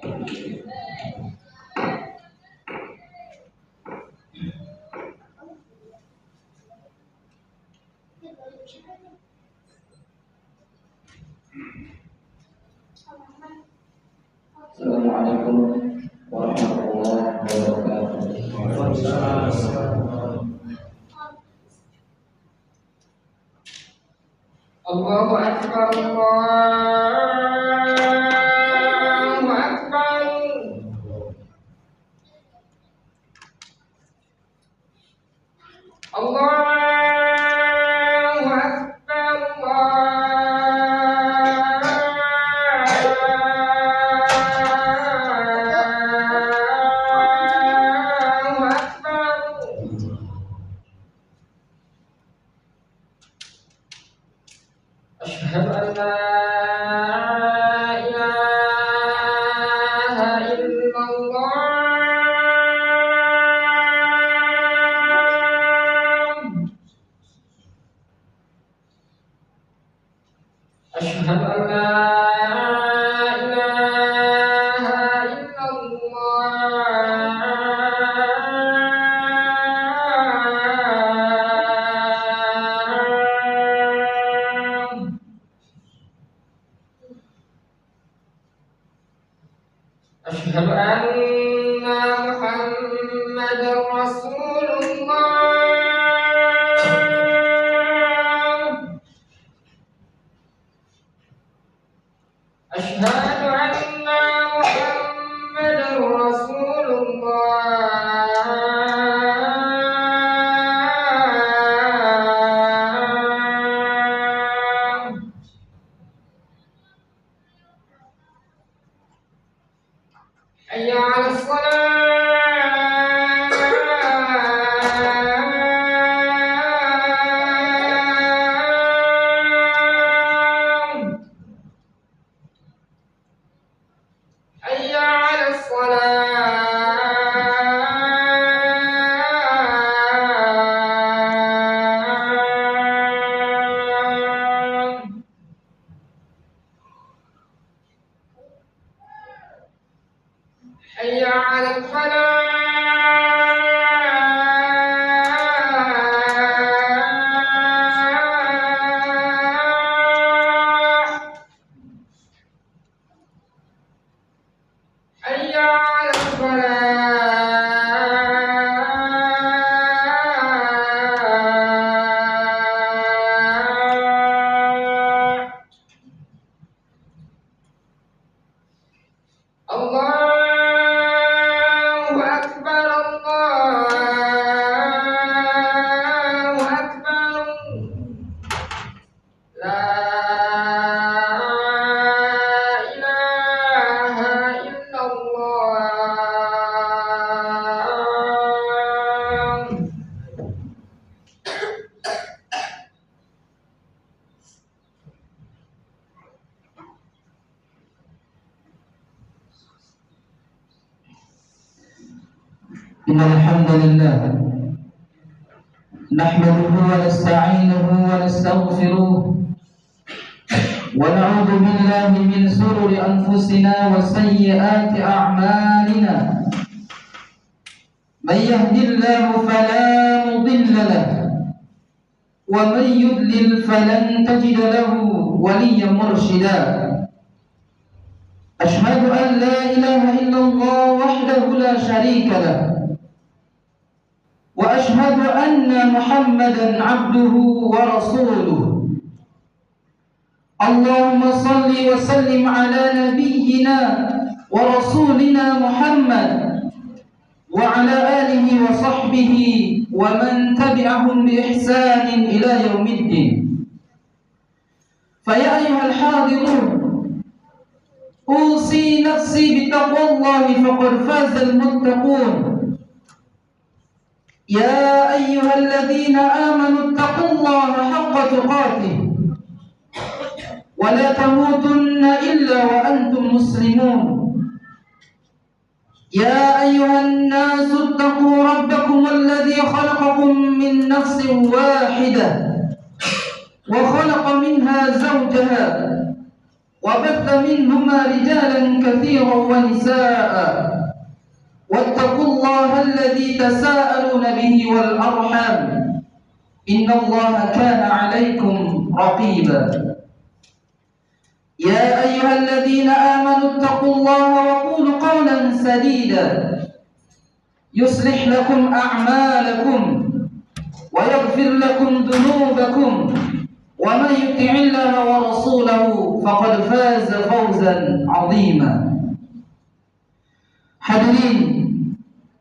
Assalamualaikum warahmatullahi wabarakatuh. Allahu Akbar, Allahu Akbar. Allahu Akbar, Allahu Akbar. Asyhadu an la ilaha illallah. Asyhadu an la ilaha illallah. Asyhadu anna Muhammadar Rasulullah. Asyhadu anna Muhammadar Rasulullah. Hayya 'alas shalah. Hayya 'alas shalah. Hayya 'alal falah. Hayya 'alal falah. Allahu Akbar, Allahu Akbar. La ilaha illallah. Innal hamdalillah nahmaduhu wa nasta'inuhu wa nastaghfiruh wa na'udzu billahi min shururi anfusina wa sayyiati a'malina. May yahdihillahu fala mudilla lahu wa may yudlil falan tajida lahu waliyyan murshida. Ashhadu an la ilaha illallah wahdahu la sharika lahu وأشهد أن محمدًا عبده ورسوله. اللهم صل وسلم على نبينا ورسولنا محمد وعلى آله وصحبه ومن تبعهم بإحسان إلى يوم الدين. فيا أيها الحاضرون، أوصي نفسي بتقوى الله فقد فاز المتقون. يا أيها الذين آمنوا اتقوا الله حق تقاته ولا تموتن إلا وأنتم مسلمون. يا أيها الناس اتقوا ربكم الذي خلقكم من نفس واحدة وخلق منها زوجها وبث منهما رجالا كثيرا ونساء واتقوا الله الذي تساءلون به والأرحام إن الله كان عليكم رقيبا يا أيها الذين آمنوا اتقوا الله وقولوا قولا سديدا يصلح لكم أعمالكم ويغفر لكم ذنوبكم ومن يطع الله ورسوله فقد فاز فوزا عظيما. Hadirin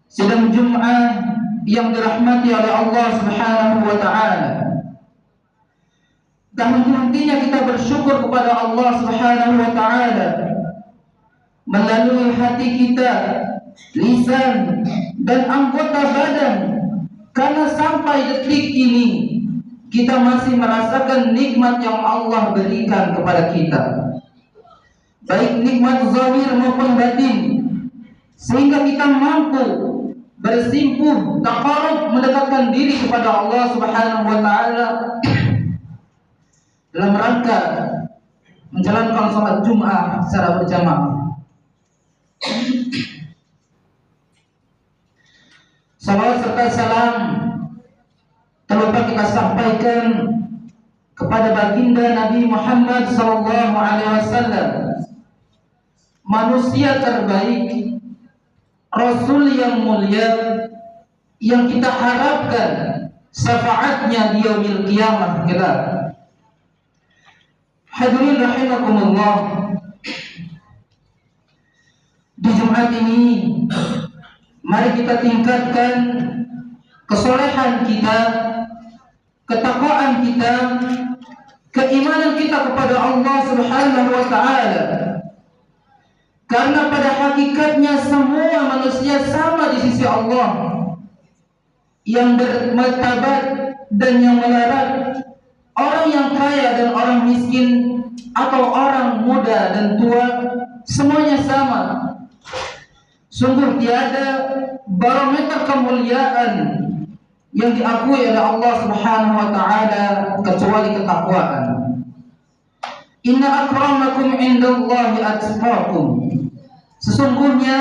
sidang Jumat yang dirahmati oleh Allah Subhanahu wa taala. Tak henti-hentinya kita bersyukur kepada Allah Subhanahu wa taala melalui hati kita, lisan dan anggota badan, karena sampai detik ini kita masih merasakan nikmat yang Allah berikan kepada kita, baik nikmat zahir maupun batin, sehingga kita mampu bersimpuh, taqarrub, mendekatkan diri kepada Allah Subhanahu wa taala dalam rangka menjalankan salat Jumat secara berjamaah. Salawat serta salam terlupa kita sampaikan kepada baginda Nabi Muhammad sallallahu alaihi wasallam, manusia terbaik, Rasul yang mulia, yang kita harapkan syafaatnya di yaumil qiyamah kelak. Hadirin rahimakumullah, di Jumat ini mari kita tingkatkan kesolehan kita, ketakwaan kita, keimanan kita kepada Allah Subhanahu wa taala. Karena pada hakikatnya semua manusia sama di sisi Allah, yang bermartabat dan yang melarat, orang yang kaya dan orang miskin, atau orang muda dan tua, semuanya sama. Sungguh tiada barometer kemuliaan yang diakui oleh Allah Subhanahu wa taala kecuali ketakwaan. Inna akramakum indallahi atqakum. Sesungguhnya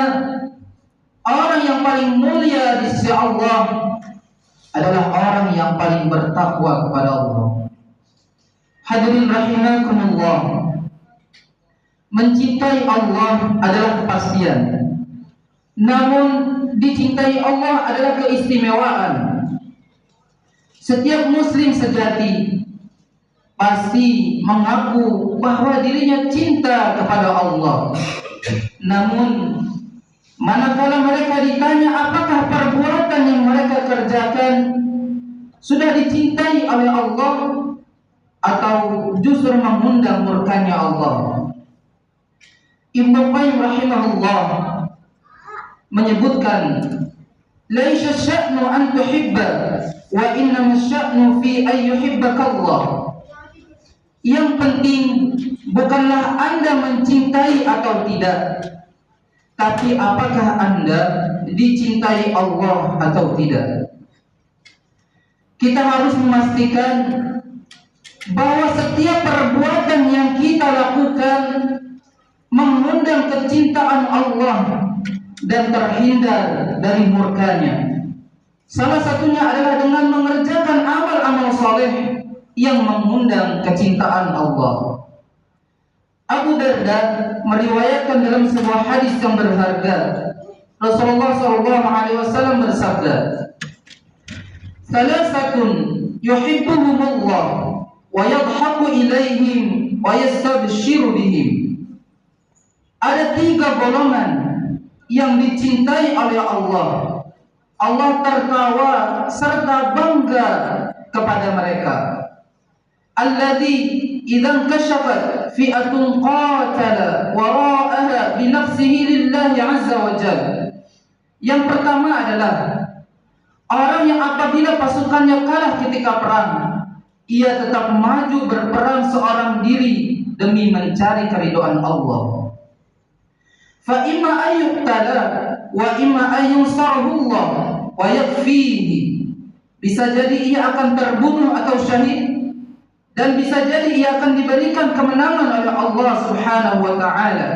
orang yang paling mulia di sisi Allah adalah orang yang paling bertakwa kepada Allah. Hadirin rahimakumullah, mencintai Allah adalah kepastian, namun dicintai Allah adalah keistimewaan. Setiap muslim sejati pasti mengaku bahwa dirinya cinta kepada Allah. Namun manakala mereka ditanya apakah perbuatan yang mereka kerjakan sudah dicintai oleh Allah atau justru mengundang murkanya Allah, Ibnu Qayyim rahimahullah menyebutkan, laisa sya'nu an tuhibba wa innama sya'nu fi an yuhibbaka Allah. Yang penting bukanlah Anda mencintai atau tidak, tapi apakah Anda dicintai Allah atau tidak. Kita harus memastikan bahwa setiap perbuatan yang kita lakukan mengundang kecintaan Allah dan terhindar dari murkanya. Salah satunya adalah dengan mengerjakan amal-amal soleh yang mengundang kecintaan Allah. Abu Darda meriwayatkan dalam sebuah hadis yang berharga, Rasulullah SAW bersabda, "Salasatun yuhibbuhumullah wa yadhaku ilaihim wa yastabshiru bihim." Ada 3 golongan yang dicintai oleh Allah. Allah tertawa serta bangga kepada mereka. Alladzi idzan kashafat fi'atun qatala wara'aha bi nafsihi lillahi 'azza wa jalla. Yang pertama adalah orang yang apabila pasukannya kalah ketika perang, ia tetap maju berperang seorang diri demi mencari keridhaan Allah. Fa imma ayyuqtala wa imma ayyunsarahu Allah wa yakfihi. Bisa jadi ia akan terbunuh atau syahid, dan bisa jadi ia akan diberikan kemenangan oleh Allah Subhanahu wa taala,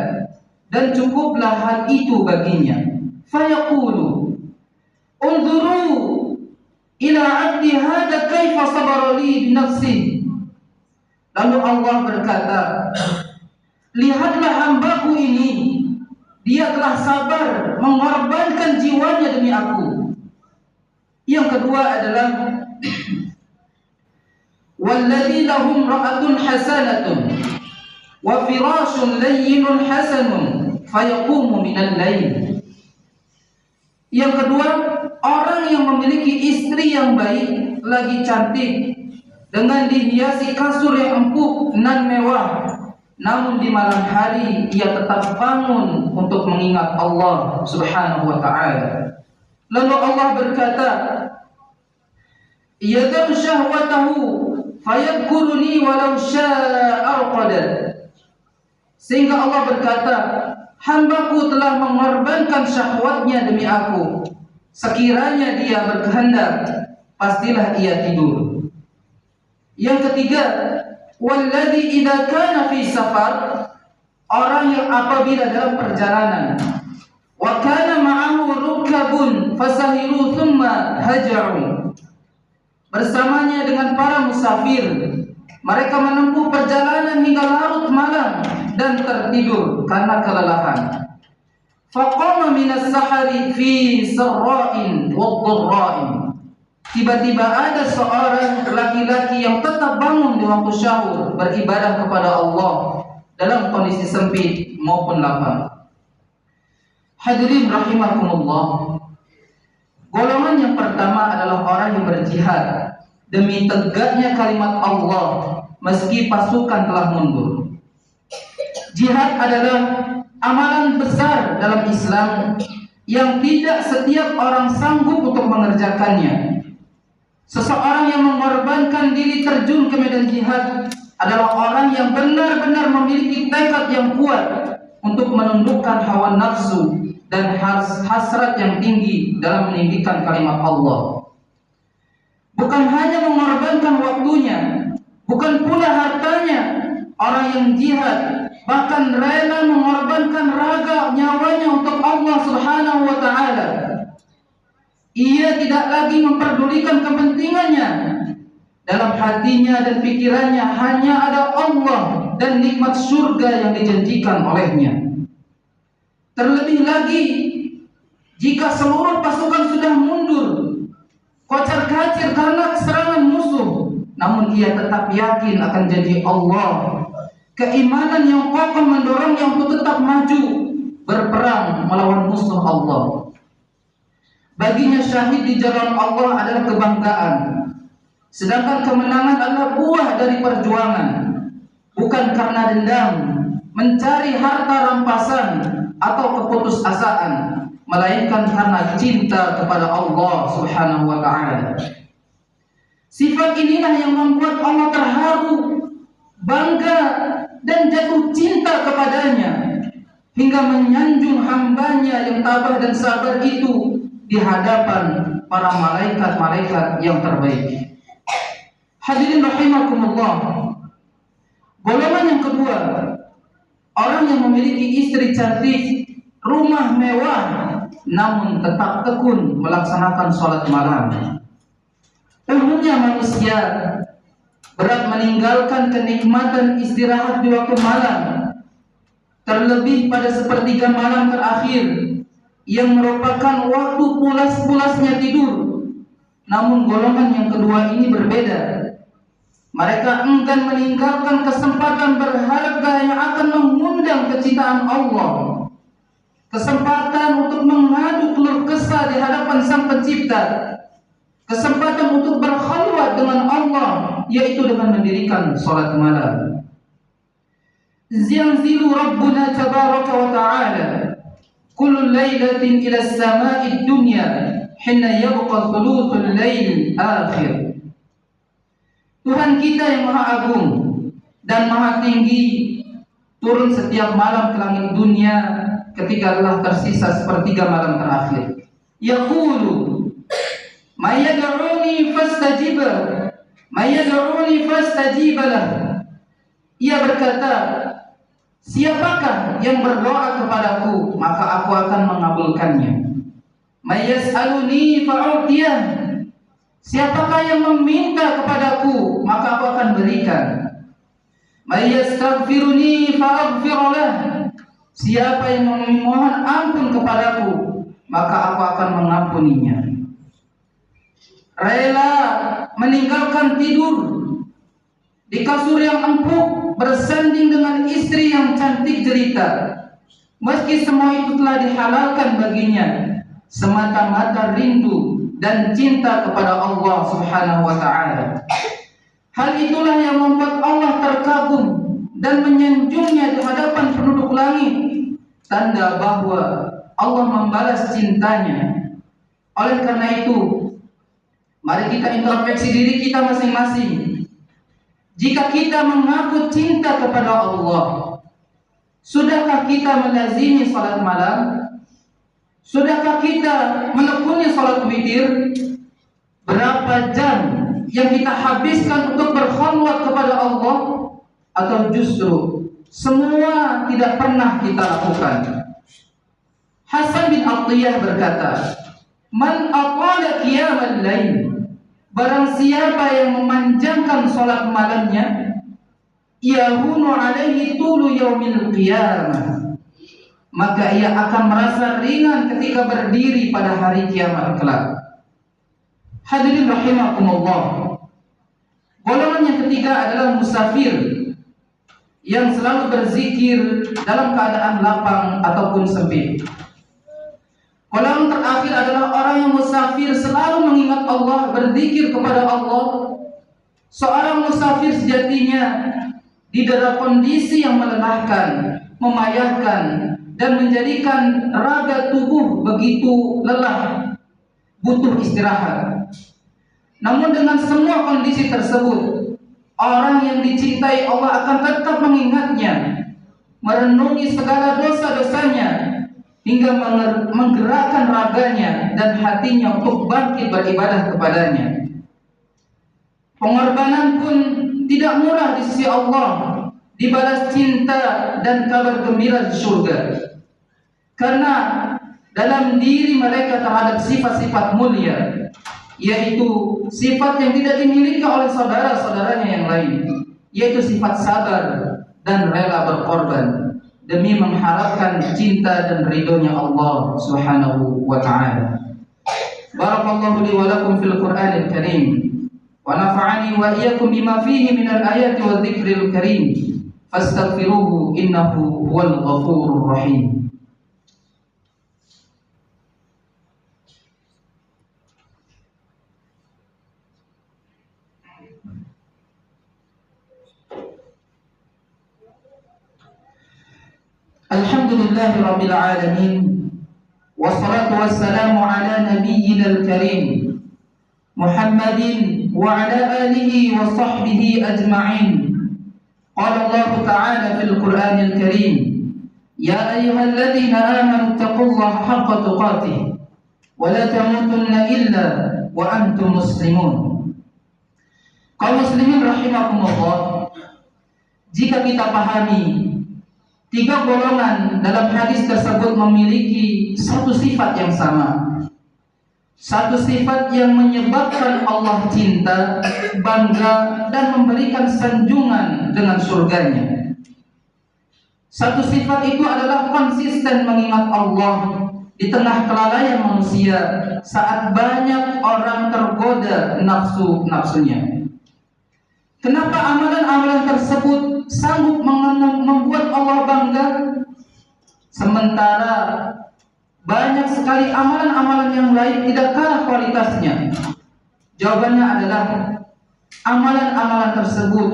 dan cukuplah hal itu baginya. Fayaqulu unzuru ila 'abdi hadha kaifa sabara li bi nafsihi. Lalu Allah berkata, lihatlah hambaku ini, dia telah sabar mengorbankan jiwanya demi aku. Yang kedua adalah walladzi lahum ra'atun hasanatun wa firashun layyinun hasanun fayaqumu minal lail. Yang kedua, orang yang memiliki istri yang baik, lagi cantik, dengan dihiasi kasur yang empuk nan mewah, namun di malam hari ia tetap bangun untuk mengingat Allah Subhanahu wa taala. Lalu Allah berkata, yadam syahwatahu fayadhkuruni walau syaa arqada. Sehingga Allah berkata, hambaku telah mengorbankan syahwatnya demi aku, sekiranya dia berkehendak pastilah ia tidur. Yang ketiga, walladzi idza kana fi safar, orang yang apabila dalam perjalanan, wa kana ma'ahu rukabun fasahiru thumma haja'u, bersamanya dengan para musafir, mereka menempuh perjalanan hingga larut malam dan tertidur karena kelelahan. Faqama minas sahari fi sarra'in wa dharra'in. Tiba-tiba ada seorang laki-laki yang tetap bangun di waktu syahur, beribadah kepada Allah dalam kondisi sempit maupun lapang. Hadirin rahimakumullah, golongan yang pertama adalah orang yang berjihad demi tegaknya kalimat Allah meski pasukan telah mundur. Jihad adalah amalan besar dalam Islam yang tidak setiap orang sanggup untuk mengerjakannya. Seseorang yang mengorbankan diri terjun ke medan jihad adalah orang yang benar-benar memiliki tekad yang kuat untuk menundukkan hawa nafsu dan hasrat yang tinggi dalam meninggikan kalimat Allah. Bukan hanya mengorbankan waktunya, bukan pula hartanya, orang yang jihad bahkan rela mengorbankan raga nyawanya untuk Allah Subhanahu wa taala. Ia tidak lagi memperdulikan kepentingannya. Dalam hatinya dan pikirannya hanya ada Allah dan nikmat surga yang dijanjikan olehnya. Terlebih lagi, jika seluruh pasukan sudah mundur, kocar-kacir karena serangan musuh, namun ia tetap yakin akan janji Allah. Keimanan yang kokoh mendorongnya untuk tetap maju berperang melawan musuh Allah. Baginya syahid di jalan Allah adalah kebanggaan, sedangkan kemenangan adalah buah dari perjuangan, bukan karena dendam, mencari harta rampasan atau keputusasaan, melainkan karena cinta kepada Allah Subhanahu wa taala. Sifat inilah yang membuat Allah terharu, bangga dan jatuh cinta kepadanya, hingga menyanjung hambanya yang tabah dan sabar itu di hadapan para malaikat-malaikat yang terbaik. Hadirin rahimakumullah, golongan yang kedua, orang yang memiliki istri cantik, rumah mewah, namun tetap tekun melaksanakan sholat malam. Umumnya manusia berat meninggalkan kenikmatan istirahat di waktu malam, terlebih pada sepertiga malam terakhir yang merupakan waktu pulas-pulasnya tidur. Namun golongan yang kedua ini berbeda. Mereka enggan meninggalkan kesempatan berharga yang akan mengundang kecintaan Allah, kesempatan untuk mengadu keluh kesah di hadapan Sang Pencipta, kesempatan untuk berkhalwat dengan Allah, yaitu dengan mendirikan salat malam. Yanzilu Rabbuna tabaraka wa ta'ala kullu lailatin ila as-sama'i ad-dunya hina yabqa thuluthul lail akhir. Tuhan kita yang Maha Agung dan Maha Tinggi turun setiap malam ke langit dunia ketika telah tersisa sepertiga malam terakhir. Yaqulu may yad'uni fastajib May yad'uni fastajib lah. Ia berkata, siapakah yang berdoa kepadaku, maka aku akan mengabulkannya. May yas'aluni fa'utiyah. Siapakah yang meminta kepadaku, maka aku akan berikan. May yastaghfiruni fa'aghfir lah. Siapa yang memohon ampun kepadaku, maka aku akan mengampuninya. Rela meninggalkan tidur di kasur yang empuk, bersanding dengan istri yang cantik jelita, meski semua itu telah dihalalkan baginya, semata-mata rindu dan cinta kepada Allah Subhanahu wa ta'ala. Hal itulah yang membuat Allah terkagum dan menyanjungnya di hadapan penduduk langit, tanda bahwa Allah membalas cintanya. Oleh karena itu, mari kita introspeksi diri kita masing-masing. Jika kita mengaku cinta kepada Allah, sudahkah kita melazimi salat malam? Sudahkah kita menekuni salat witir? Berapa jam yang kita habiskan untuk berkhulwat kepada Allah? Atau justru semua tidak pernah kita lakukan? Hasan bin Atiyah berkata, man aqala qiyamal lail, barang siapa yang memanjangkan salat malamnya, yahunu alaihi tulu yaumil qiyamah, maka ia akan merasa ringan ketika berdiri pada hari kiamat kelak. Hadirin rahimakumullah. Golongan yang ketiga adalah musafir yang selalu berzikir dalam keadaan lapang ataupun sempit. Golongan terakhir adalah orang yang musafir selalu mengingat Allah, berzikir kepada Allah. Seorang musafir sejatinya di dalam kondisi yang melelahkan, memayahkan, dan menjadikan raga tubuh begitu lelah, butuh istirahat. Namun dengan semua kondisi tersebut, orang yang dicintai Allah akan tetap mengingatnya, merenungi segala dosa-dosanya, hingga menggerakkan raganya dan hatinya untuk bangkit beribadah kepadanya. Pengorbanan pun tidak murah di sisi Allah, dibalas cinta dan kabar gembira di surga. Karena dalam diri mereka terhadap sifat-sifat mulia, yaitu sifat yang tidak dimiliki oleh saudara-saudaranya yang lain, yaitu sifat sabar dan rela berkorban demi mengharapkan cinta dan ridhonya Allah Subhanahu wa ta'ala. Barakallahu li wa lakum fil Qur'anil Karim, wa nafa'ani wa iyyakum bima fihi minal ayati wa dzikril karim. Fastaghfiruhu innahu huwal ghafurur rahim. Alhamdulillahi rabbil alamin, wassalatu wassalamu ala nabiyyina al-karim Muhammadin wa ala alihi wa sahbihi ajma'in. Qala Allah ta'ala fil Qur'anil Karim, ya ayyuhalladzina amanu taqullaha haqqa tuqatih wa la tamutunna illa wa antum muslimun. Kaum muslimin rahimakumullah, jika kita pahami tiga golongan dalam hadis tersebut memiliki satu sifat yang sama, satu sifat yang menyebabkan Allah cinta, bangga, dan memberikan sanjungan dengan surganya. Satu sifat itu adalah konsisten mengingat Allah di tengah kelalaian manusia saat banyak orang tergoda nafsu-nafsunya. Kenapa amalan-amalan tersebut sanggup membuat Allah bangga, sementara banyak sekali amalan-amalan yang lain tidak kalah kualitasnya? Jawabannya adalah amalan-amalan tersebut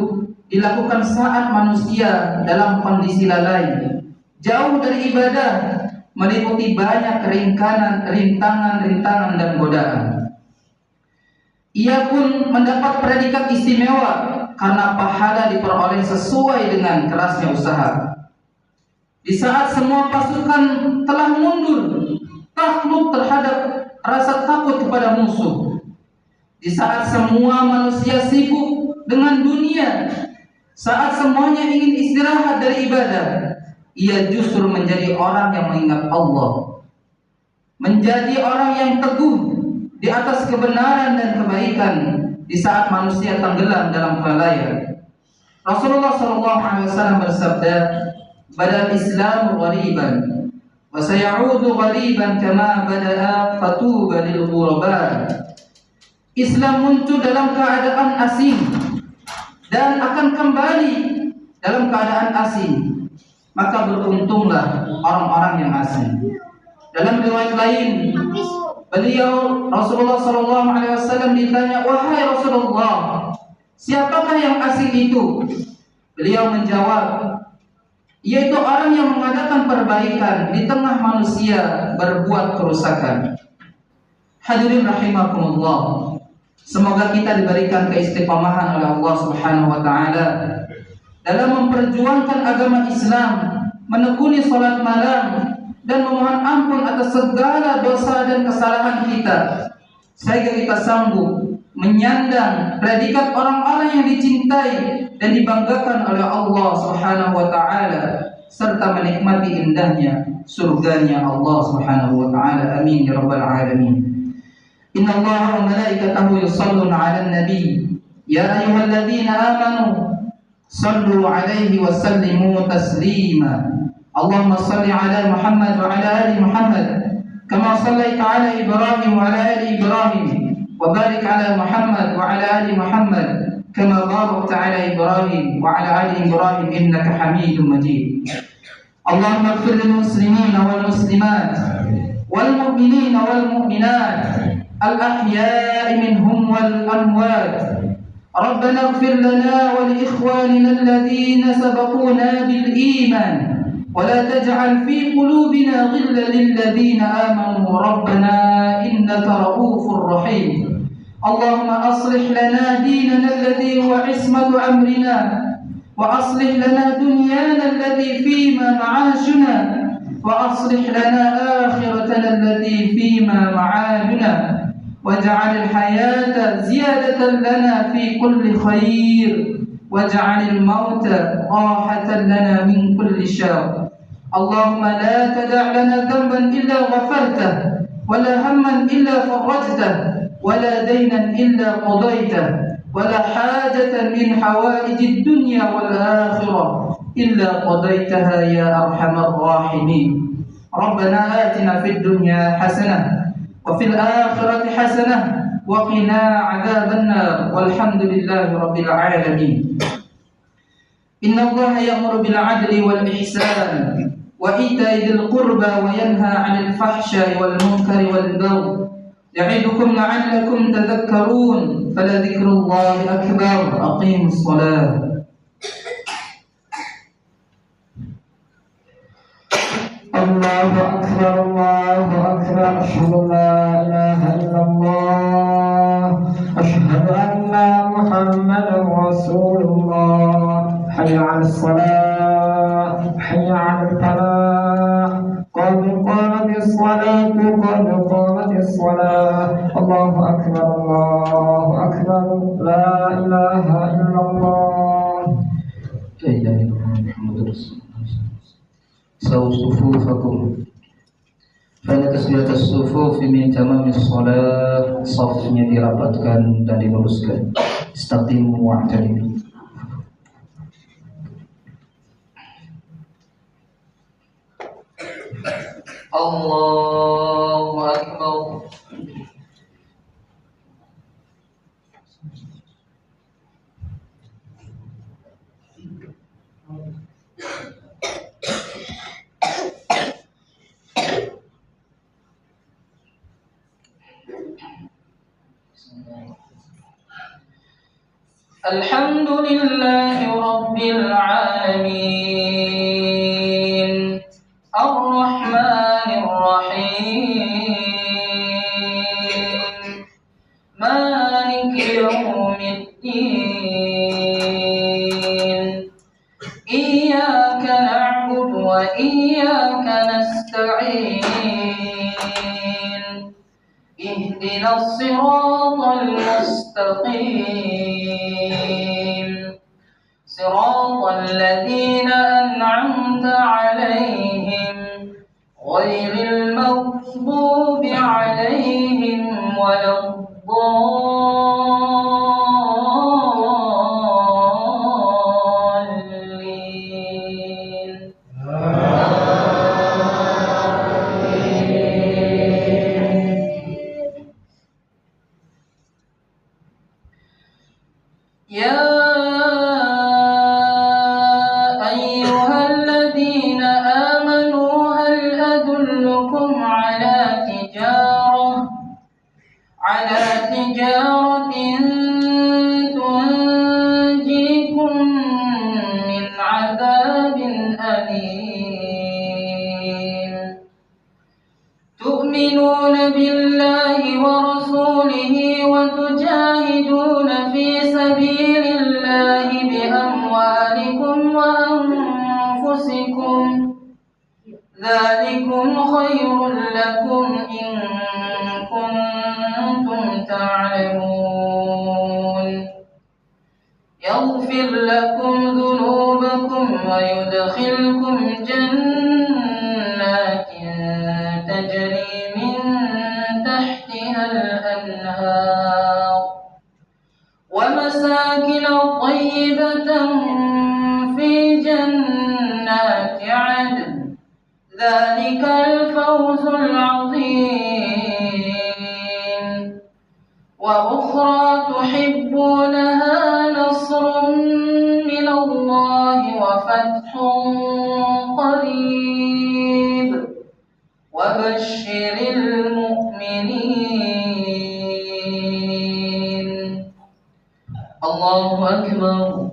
dilakukan saat manusia dalam kondisi lalai, jauh dari ibadah, meliputi banyak rintangan, dan godaan. Ia pun mendapat predikat istimewa karena pahala diperoleh sesuai dengan kerasnya usaha. Di saat semua pasukan telah mundur, takluk terhadap rasa takut kepada musuh, di saat semua manusia sibuk dengan dunia, saat semuanya ingin istirahat dari ibadah, ia justru menjadi orang yang mengingat Allah, menjadi orang yang teguh di atas kebenaran dan kebaikan di saat manusia tenggelam dalam kelalaian. Rasulullah SAW bersabda, "Badal Islam ghariban, wa sayaudu ghariban kama bada'a fatuba lil ghuraba." Islam muncul dalam keadaan asing dan akan kembali dalam keadaan asing. Maka beruntunglah orang-orang yang asing. Dalam riwayat lain, beliau Rasulullah SAW ditanya, "Wahai Rasulullah, siapakah yang asing itu?" Beliau menjawab, yaitu orang yang mengadakan perbaikan di tengah manusia berbuat kerusakan. Hadirin rahimakumullah, semoga kita diberikan keistiqomahan oleh Allah Subhanahu wa taala dalam memperjuangkan agama Islam, menekuni salat malam dan memohon ampun atas segala dosa dan kesalahan kita, sehingga kita sanggup menyandang predikat orang-orang yang dicintai dan dibanggakan oleh Allah Subhanahu wa taala, serta menikmati indahnya surganya Allah Subhanahu wa taala. Amin ya rabbal alamin. Inna Allaha wa malaikatahu yusalluna 'alan nabi ya ayyuhalladzina amanu sallu 'alaihi wa sallimu taslima. Allahumma salli 'ala Muhammad wa 'ala ali Muhammad kama shallaita 'ala Ibrahim wa 'ala ali Ibrahim wa barik 'ala Muhammad wa 'ala ali Muhammad kama barakta 'ala Ibrahim wa 'ala ali Ibrahim innaka Hamidum Majid. Allahumma ighfir lil muslimina wal muslimat wal mu'minina wal mu'minat al-ahya'i minhum wal amwat. ربنا اغفر لنا ولإخواننا الذين سبقونا بالإيمان ولا تجعل في قلوبنا غلا للذين آمنوا ربنا إنك رؤوف رحيم. اللهم أصلح لنا ديننا الذي هو عصمة أمرنا وأصلح لنا دنيانا التي فيما معاشنا وأصلح لنا آخرتنا التي فيما معادنا واجعل الحياة زيادة لنا في كل خير واجعل الموت راحة لنا من كل شر. اللهم لا تدع لنا ذنبا إلا غفرته ولا هما إلا فرجته ولا دينا إلا قضيته ولا حاجة من حوائج الدنيا والآخرة إلا قضيتها يا أرحم الراحمين. ربنا آتنا في الدنيا حسنة وفي الآخرة حسنة وقنا عذاب النار والحمد لله رب العالمين. إن الله يأمر بالعدل والإحسان وإيتاء ذي القربى وينهى عن الفحشاء والمنكر والبغي يعظكم لعلكم تذكرون فلذكر الله أكبر. أقيموا الصلاة. الله أكبر الله أكبر. أشهد أن لا إله إلا الله أشهد أن محمدا رسول الله. حي على الصلاة حي على الفلاح قد قامت الصلاة قد قامت الصلاة. الله أكبر الله أكبر. لا إله إلا الله. لا إله إلا الله محمد رسول الله. سووا صفوفكم فإن تسوية الصفوف من تمام الصلاة. Safnya dirapatkan dan diluruskan. Istaqimu wa'tadilu. Allahu Akbar. Alhamdulillahi Rabbil Alamin Ar-Rahmanir Rahim Maliki Yawmiddin Iyyaka na'budu wa iyyaka nasta'in Ihdinas siratal mustaqim صراط الذين أنعمت عليهم غير المغضوب عليهم ولا الضالين. يا أيها الذين آمنوا هل أدلكم على تجارة تنجيكم من عذاب أليم تؤمنون بالله ورسوله وتجاهدون في سبيل الله بأموالكم وأنفسكم ذلكم خير لكم إن كنتم تعلمون يغفر لكم ذنوبكم ويدخلكم جنات تجري من تحتها الأنهار ومساكن طيبة في جنات عدن ذلك الفوز العظيم وأخرى تحبونها نصر من الله وفتح قريب وبشر المؤمنين. الله أكبر.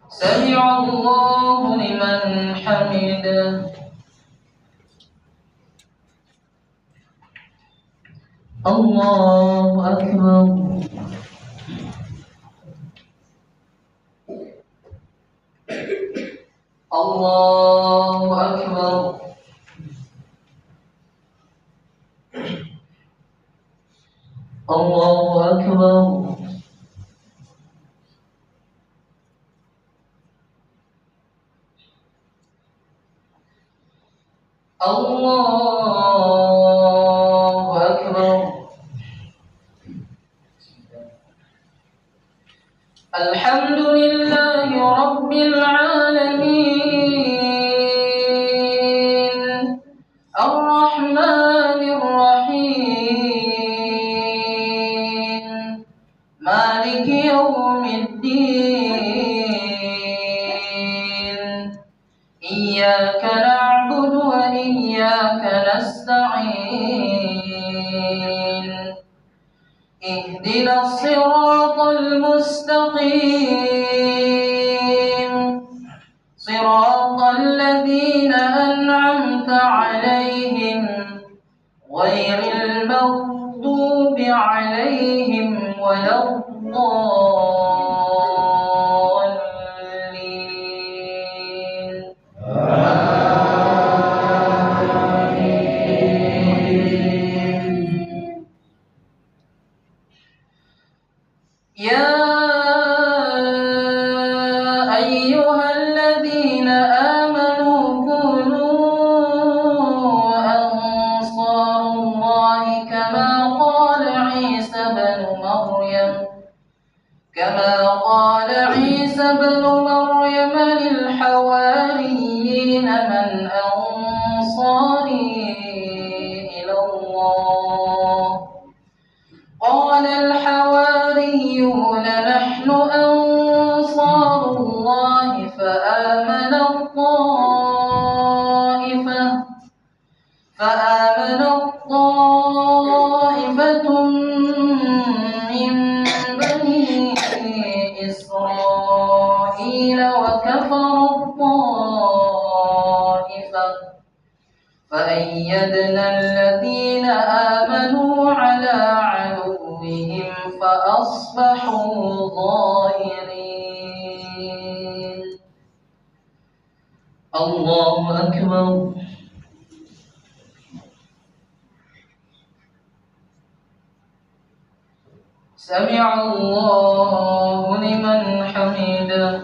سمع الله لمن حمده. الله أكبر. الله أكبر. الله أكبر. الله أكبر. الحمد لله رب العالمين الرحمن الرحيم مالك يوم الدين إياك نعبد وإياك نستعين اهدنا الصراط المستقيم صراط الذين أنعمت عليهم غير المغضوب عليهم ولا الضالين. يا أيها الذين آمنوا كونوا أنصار الله كما قال عيسى بن مريم للحواريين من أنصاري إلى الله قال الحواريون نحن أنصار الله فآمنت طائفة من بني إسرائيل وكفرت طائفة فأيدنا الذين آمنوا على عدوهم فأصبحوا ظاهرين. الله أكبر. سمع الله لمن حمده.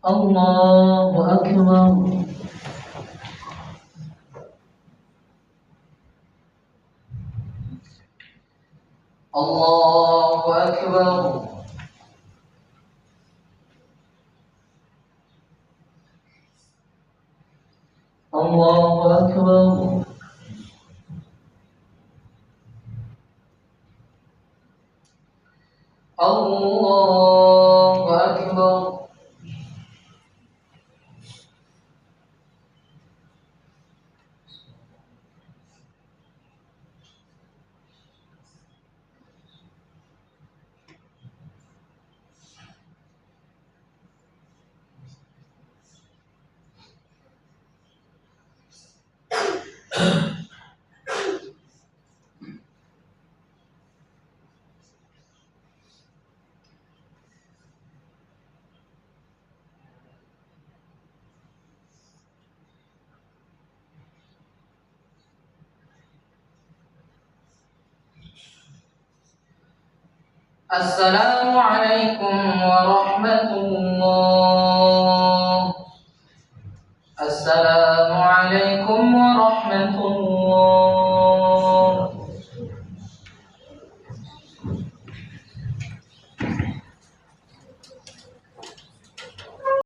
الله أكبر. الله أكبر. الله أكبر. الله أكبر. Assalamualaikum warahmatullahi